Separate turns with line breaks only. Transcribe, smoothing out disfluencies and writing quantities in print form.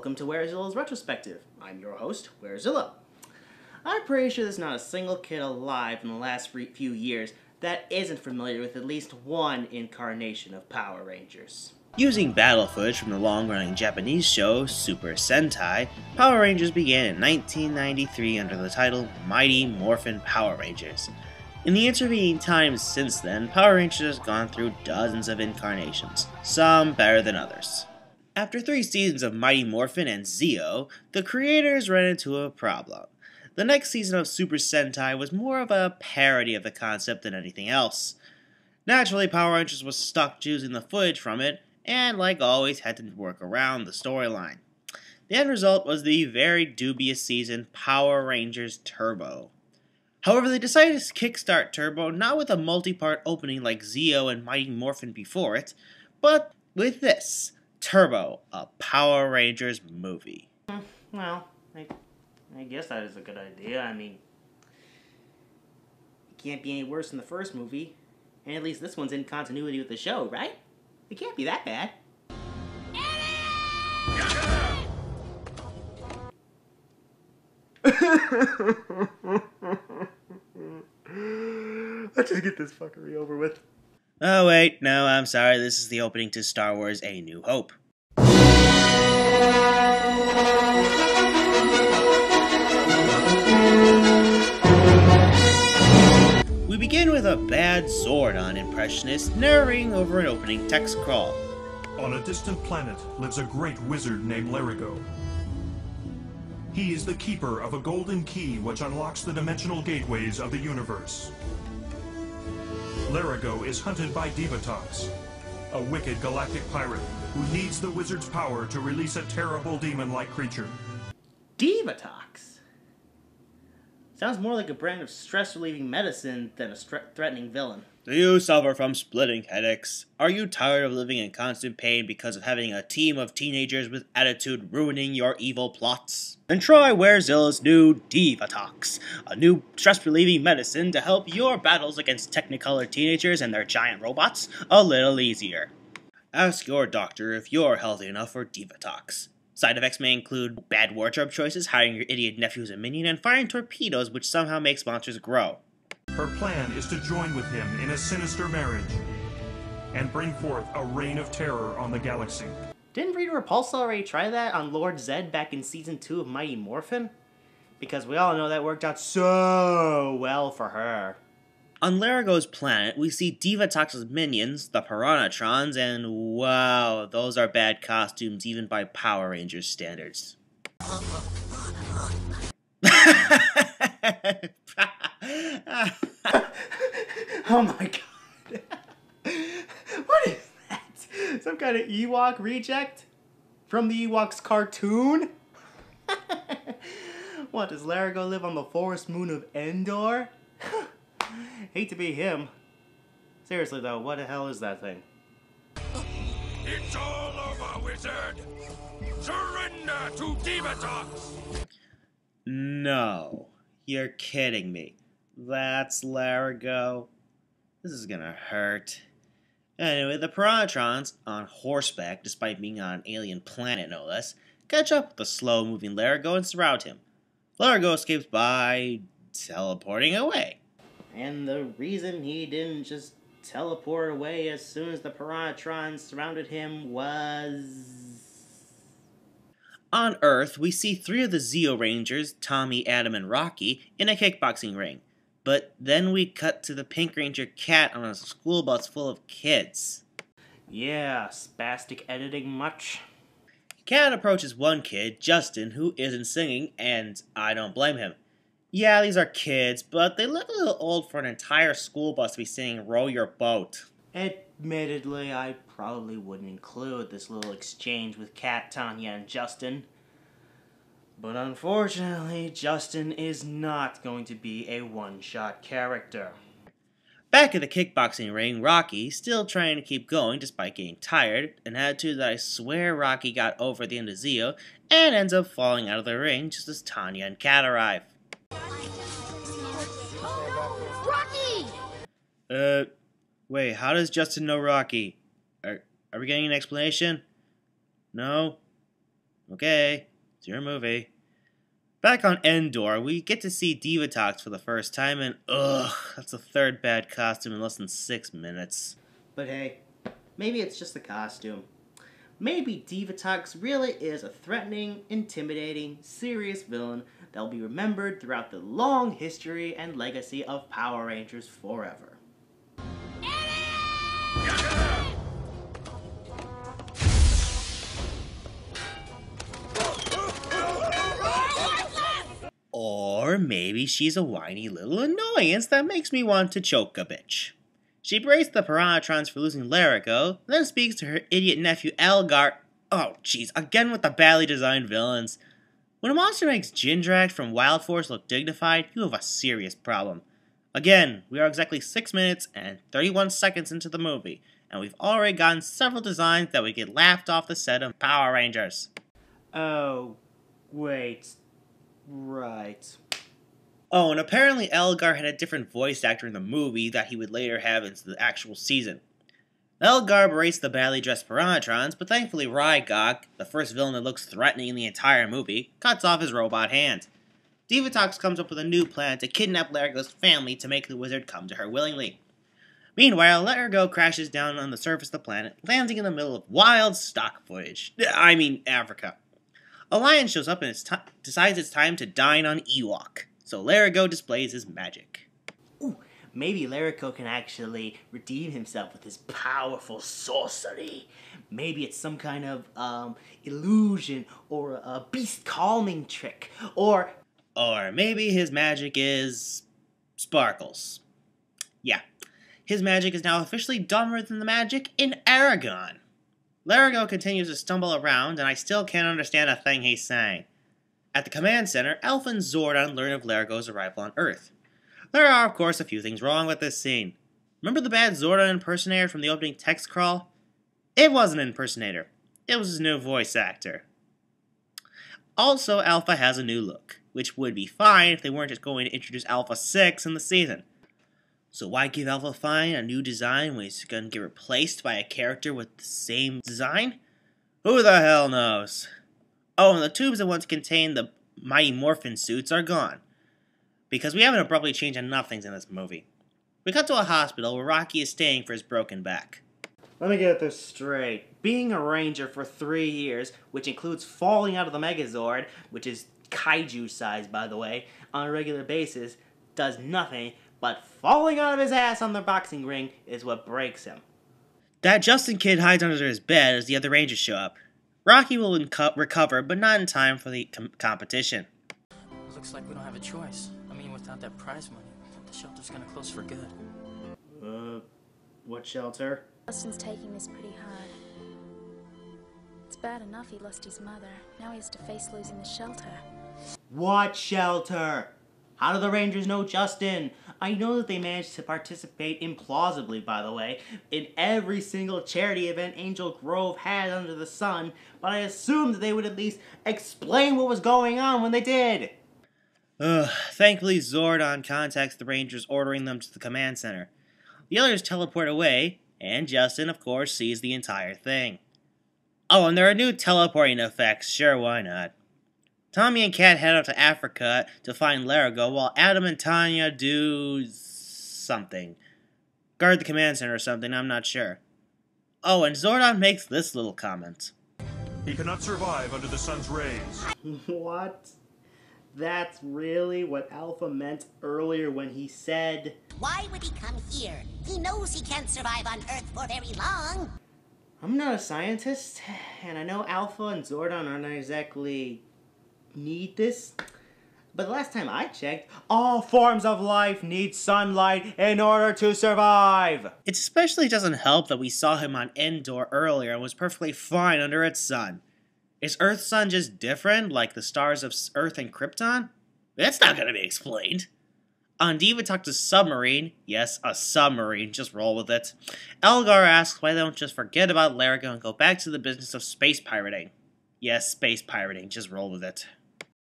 welcome to Werezilla's Retrospective. I'm your host, Werezilla. I'm pretty sure there's not a single kid alive in the last few years that isn't familiar with at least one incarnation of Power Rangers.
Using battle footage from the long-running Japanese show Super Sentai, Power Rangers began in 1993 under the title Mighty Morphin Power Rangers. In the intervening times since then, Power Rangers has gone through dozens of incarnations, some better than others. After 3 seasons of Mighty Morphin and Zeo, the creators ran into a problem. The next season of Super Sentai was more of a parody of the concept than anything else. Naturally, Power Rangers was stuck using the footage from it, and like always had to work around the storyline. The end result was the very dubious season Power Rangers Turbo. However, they decided to kickstart Turbo not with a multi-part opening like Zeo and Mighty Morphin before it, but with this, Turbo, a Power Rangers movie.
Well, I guess that is a good idea. I mean, it can't be any worse than the first movie, and at least this one's in continuity with the show, right? It can't be that bad. Let's just get this fuckery over with.
Oh wait, no, I'm sorry, this is the opening to Star Wars A New Hope. We begin with a bad Zordon impressionist narrating over an opening text crawl.
On a distant planet lives a great wizard named Larigo. He is the keeper of a golden key which unlocks the dimensional gateways of the universe. Larigo is hunted by Divatox, a wicked galactic pirate who needs the wizard's power to release a terrible demon-like creature.
Divatox? Sounds more like a brand of stress-relieving medicine than a threatening villain.
Do you suffer from splitting headaches? Are you tired of living in constant pain because of having a team of teenagers with attitude ruining your evil plots? Then try Werezilla's new Divatox, a new stress-relieving medicine to help your battles against Technicolor teenagers and their giant robots a little easier. Ask your doctor if you're healthy enough for Divatox. Side effects may include bad wardrobe choices, hiring your idiot nephew as a minion, and firing torpedoes which somehow makes monsters grow.
Her plan is to join with him in a sinister marriage and bring forth a reign of terror on the galaxy.
Didn't Rita Repulsa already try that on Lord Zed back in Season 2 of Mighty Morphin? Because we all know that worked out so well for her.
On Larigo's planet, we see Divatox's minions, the Piranhatrons, and wow, those are bad costumes even by Power Rangers standards.
Oh my god. What is that? Some kind of Ewok reject? From the Ewoks cartoon? What, does Larigo live on the forest moon of Endor? Hate to be him. Seriously though, what the hell is that thing?
It's all over, wizard! Surrender to Divatox!
No, you're kidding me. That's Larigo. This is gonna hurt. Anyway, the Piranhatrons, on horseback despite being on an alien planet no less, catch up with the slow-moving Larigo and surround him. Larigo escapes by teleporting away.
And the reason he didn't just teleport away as soon as the Piranhatrons surrounded him was...
On Earth, we see 3 of the Zeo Rangers, Tommy, Adam, and Rocky, in a kickboxing ring. But then we cut to the Pink Ranger Cat on a school bus full of kids.
Yeah, spastic editing much?
Cat approaches one kid, Justin, who isn't singing, and I don't blame him. Yeah, these are kids, but they look a little old for an entire school bus to be singing Row Your Boat.
Admittedly, I probably wouldn't include this little exchange with Kat, Tanya, and Justin. But unfortunately, Justin is not going to be a one-shot character.
Back at the kickboxing ring, Rocky, still trying to keep going despite getting tired, an attitude that I swear Rocky got over at the end of Zeo, and ends up falling out of the ring just as Tanya and Kat arrive.
Rocky!
Wait, how does Justin know Rocky? Are we getting an explanation? No? Okay, it's your movie. Back on Endor, we get to see Divatox for the first time, and ugh, that's the third bad costume in less than 6 minutes.
But hey, maybe it's just the costume. Maybe Divatox really is a threatening, intimidating, serious villain that will be remembered throughout the long history and legacy of Power Rangers forever.
Or maybe she's a whiny little annoyance that makes me want to choke a bitch. She berates the Piranhatrons for losing Larico, then speaks to her idiot nephew Elgar. Oh jeez, again with the badly designed villains. When a monster makes Jindrak from Wild Force look dignified, you have a serious problem. Again, we are exactly 6 minutes and 31 seconds into the movie, and we've already gotten several designs that would get laughed off the set of Power Rangers.
Oh, wait. Right.
Oh, and apparently Elgar had a different voice actor in the movie that he would later have into the actual season. Elgar berates the badly dressed Piranhatrons, but thankfully Rygok, the first villain that looks threatening in the entire movie, cuts off his robot hand. Divatox comes up with a new plan to kidnap Larigo's family to make the wizard come to her willingly. Meanwhile, Larigo crashes down on the surface of the planet, landing in the middle of wild stock footage. Africa. A lion shows up and decides it's time to dine on Ewok, so Larigo displays his magic.
Ooh, maybe Larico can actually redeem himself with his powerful sorcery. Maybe it's some kind of illusion or a beast calming trick, or
maybe his magic is sparkles. Yeah, his magic is now officially dumber than the magic in Aragon. Larigo continues to stumble around, and I still can't understand a thing he's saying. At the command center, Alpha and Zordon learn of Larigo's arrival on Earth. There are, of course, a few things wrong with this scene. Remember the bad Zordon impersonator from the opening text crawl? It wasn't an impersonator. It was his new voice actor. Also, Alpha has a new look, which would be fine if they weren't just going to introduce Alpha 6 in the season. So why give Alpha Fine a new design when he's going to get replaced by a character with the same design? Who the hell knows? Oh, and the tubes that once contained the Mighty Morphin suits are gone. Because we haven't abruptly changed enough things in this movie. We cut to a hospital where Rocky is staying for his broken back.
let me get this straight. Being a ranger for 3 years, which includes falling out of the Megazord, which is kaiju size by the way, on a regular basis, does nothing, but falling out of his ass on the boxing ring is what breaks him.
That Justin kid hides under his bed as the other Rangers show up. Rocky will recover, but not in time for the competition.
Looks like we don't have a choice. I mean, without that prize money, the shelter's gonna close for good.
What shelter?
Justin's taking this pretty hard. It's bad enough he lost his mother. Now he has to face losing the shelter.
What shelter? How do the Rangers know Justin? I know that they managed to participate implausibly, by the way, in every single charity event Angel Grove had under the sun, but I assumed that they would at least explain what was going on when they did.
Thankfully, Zordon contacts the Rangers, ordering them to the command center. The others teleport away, and Justin, of course, sees the entire thing. Oh, and there are new teleporting effects. Sure, why not? Tommy and Kat head out to Africa to find Larigo, while Adam and Tanya do something. Guard the command center or something, I'm not sure. Oh, and Zordon makes this little comment.
He cannot survive under the sun's rays.
What? That's really what Alpha meant earlier when he said...
Why would he come here? He knows he can't survive on Earth for very long.
I'm not a scientist, and I know Alpha and Zordon aren't exactly... need this, but the last time I checked, all forms of life need sunlight in order to survive.
It especially doesn't help that we saw him on Endor earlier and was perfectly fine under its sun. Is Earth's sun just different, like the stars of Earth and Krypton? That's not going to be explained. On Divatox's submarine, yes, a submarine, just roll with it, Elgar asks why they don't just forget about Larigo and go back to the business of space pirating. Yes, space pirating, just roll with it.